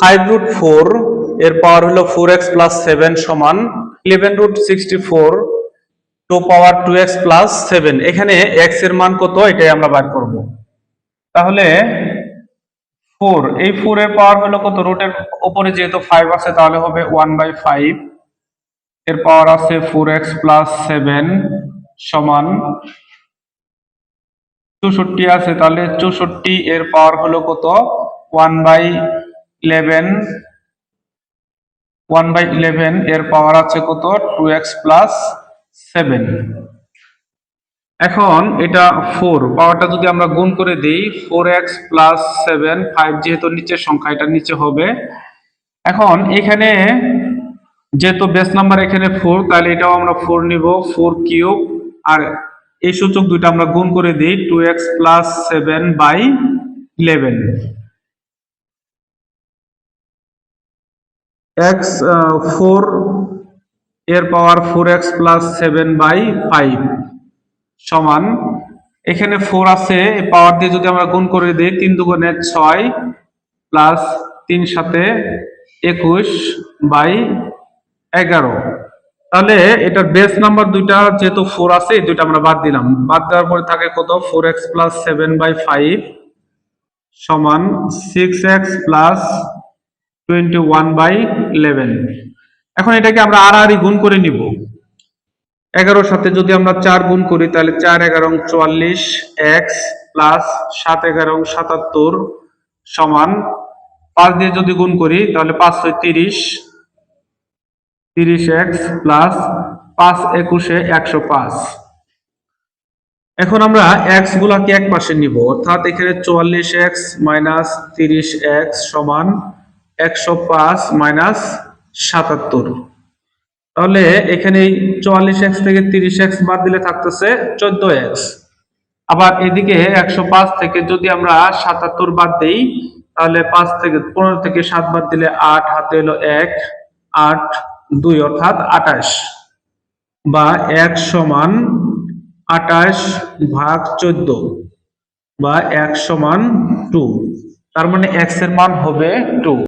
5√4 এর পাওয়ার হলো 4x plus 7 সমান 11√64 টু পাওয়ার 2x প্লাস 7। এখানে x এর মান কত এটাই আমরা বার করব। তাহলে 4, এই 4 এর পাওয়ার হলো কত, রুটের উপরে যেহেতু 5 আছে তাহলে হবে 1/5, এর পাওয়ার আছে 4x প্লাস 7 সমান 64 আছে, তাহলে 64 এর পাওয়ার হলো কত 1/11 এর পাওয়ার আছে কত 2x প্লাস 7। এখন এটা 4 পাওয়ারটা যদি আমরা গুণ করে দিই 4x প্লাস 7, 5 যেহেতু নিচের সংখ্যা এটা নিচে হবে। এখন এখানে যেহেতু বেস নাম্বার এখানে 4 তাহলে এটাও আমরা 4 নিব, 4 কিউব, আর এই সূচক দুইটা আমরা গুণ করে দিই 2x প্লাস 7/11। x 4 এর পাওয়ার 4x প্লাস 7/5 সমান, এখানে 4 আছে এই পাওয়ার দিয়ে যদি আমরা গুণ করে দিই 3 দুগুণে 6 প্লাস 3 সাথে 21/11। তাহলে এটার বেস নাম্বার দুইটা যেহেতু 4 আছে এই দুইটা আমরা বাদ দিলাম, বাদ দেওয়ার পরে থাকে কত 4x প্লাস 7/5 সমান 6x প্লাস 21/11। এখন এটাকে আমরা আড়াআড়ি গুণ করে নিব। 11 সাথে যদি আমরা 4 গুণ করি তাহলে 4 11 44, x প্লাস 7 11 77 সমান 5 দিয়ে যদি গুণ করি তাহলে 5 30, 30x প্লাস 5 21 105। এখন আমরা x গুলাকে এক পাশে নিব, অর্থাৎ এখানে 44x মাইনাস 30x সমান 105 মাইনাস 77। তাহলে এখানে 44x থেকে 30x বাদ দিলে থাকতেছে 14x। আবার এদিকে 105 থেকে যদি আমরা 77 বাদ দেই তাহলে 15 থেকে 7 বাদ দিলে 8, হাতে এলো 1, 8 2 অর্থাৎ 28, বা x সমান 28/14 বা x সমান 2। তার মানে x এর মান হবে 2।